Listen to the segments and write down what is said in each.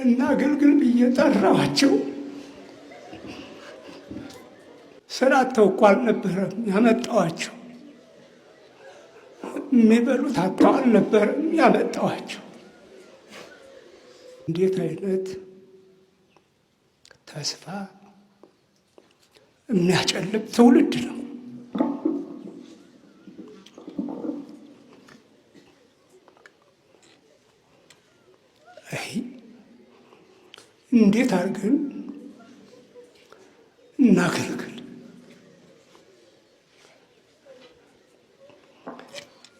እና አገልግል ብዬ ጠራኋቸው። ስራ አጥተው እኮ አልነበረም ያመጣኋቸው። የሚበሉት አጥተው አልነበረም ያመጣኋቸው። እንዴት አይነት ተስፋ የሚያጨልም ትውልድ ነው! እንዴት አድርገን እናገልግል?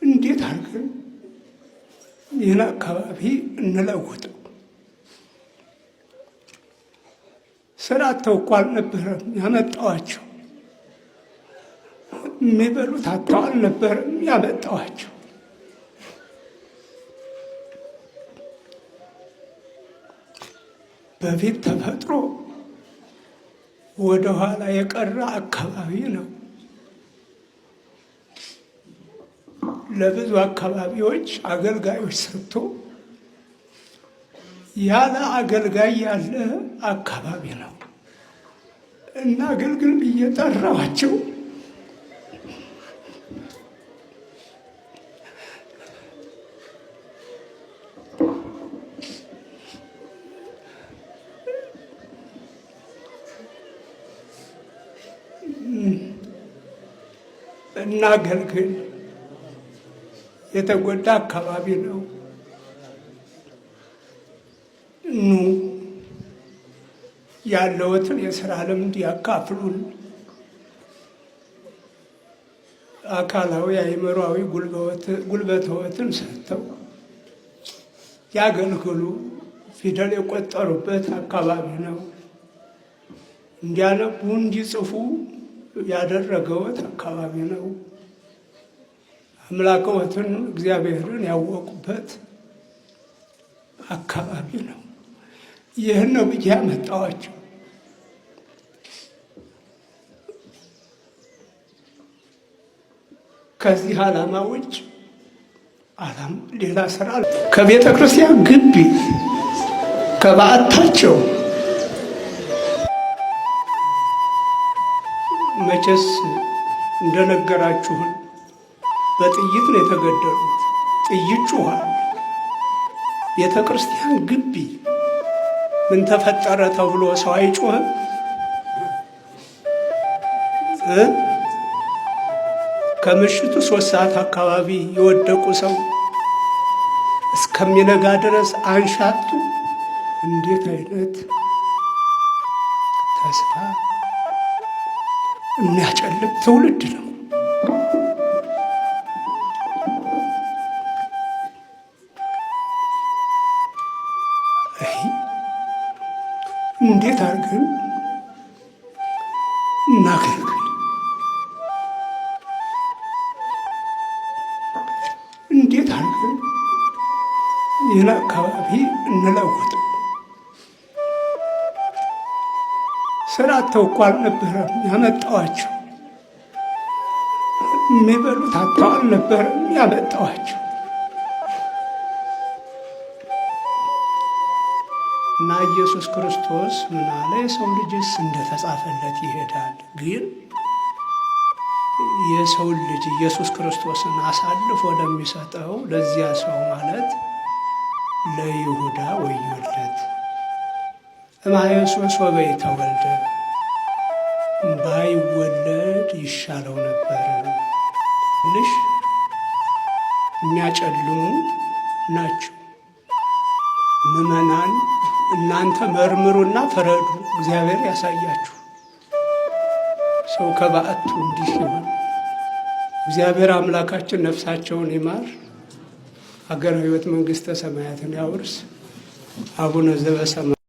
እንዴት አድርገን ይህን አካባቢ እንለውጠው? ስራ አጥተው እኮ አልነበረም ያመጣኋቸው። የሚበሉት አጥተው አልነበረም ያመጣኋቸው። በፊት ተፈጥሮ ወደ ኋላ የቀረ አካባቢ ነው። ለብዙ አካባቢዎች አገልጋዮች ሰጥቶ ያለ አገልጋይ ያለ አካባቢ ነው እና አገልግል ብዬ ጠራኋቸው። እናገልግል። የተጎዳ አካባቢ ነው። ኑ ያለዎትን የስራ ልምድ ያካፍሉን። አካላዊ አእምሮአዊ ጉልበትዎትን ሰጥተው ያገልግሉ። ፊደል የቆጠሩበት አካባቢ ነው። እንዲያነቡ እንዲጽፉ ያደረገዎት አካባቢ ነው። አምላክዎትን እግዚአብሔርን ያወቁበት አካባቢ ነው። ይህን ነው ብዬ ያመጣኋቸው። ከዚህ ዓላማ ውጭ ሌላ ስራ ከቤተ ክርስቲያን ግቢ ከበዓታቸው መቼስ እንደነገራችሁን በጥይት ነው የተገደሉት። ጥይት ጮኋል። ቤተ ክርስቲያን ግቢ ምን ተፈጠረ ተብሎ ሰው አይጮህም? ከምሽቱ 3 ሰዓት አካባቢ የወደቁ ሰው እስከሚነጋ ድረስ አንሻቱ። እንዴት አይነት ተስፋ የሚያጨልም ትውልድ ነው! እንዴት አድርገን እናገልግል? እንዴት አድርገን ይህን አካባቢ እንለውጠው? ስራ አጥተው እኮ አልነበረም ያመጣኋቸው። የሚበሉት አጥተው አልነበረም ያመጣኋቸው። እና ኢየሱስ ክርስቶስ ምን አለ? የሰው ልጅስ እንደተጻፈለት ይሄዳል። ግን የሰው ልጅ ኢየሱስ ክርስቶስን አሳልፎ ለሚሰጠው ለዚያ ሰው ማለት ለይሁዳ ወዮለት። እምአየሶስ ወበይተወልደ ባይወለድ ይሻለው ነበር። ትንሽ የሚያጨልሙ ናቸው። ምዕመናን እናንተ መርምሩና ፈረዱ፣ እግዚአብሔር ያሳያችሁ። ሰው ከበዓቱ እንዲህ ሲሆን እግዚአብሔር አምላካችን ነፍሳቸውን ይማር፣ ሀገረ ሕይወት መንግሥተ ሰማያትን ያውርስ። አቡነ ዘበሰማያት